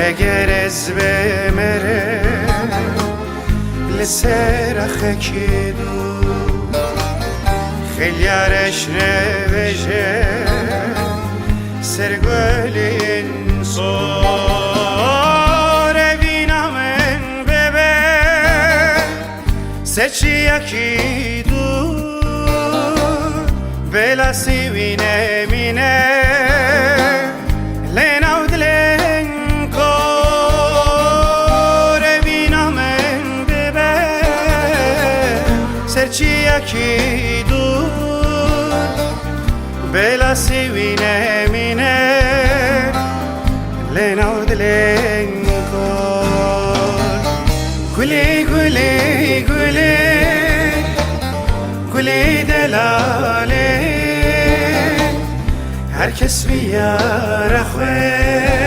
eger ez bemere لسرخك دو خیلیارش نوشه سرگولین سور بینامن ببه سچی یکی دو بلا سیوینه مینه لیناو دلین کور بینامن ببه سرچی یکی دو بلا سیوینه مینه لیناو دلین کور گلی گلی گلی گلی دلاله herkes bir yara koy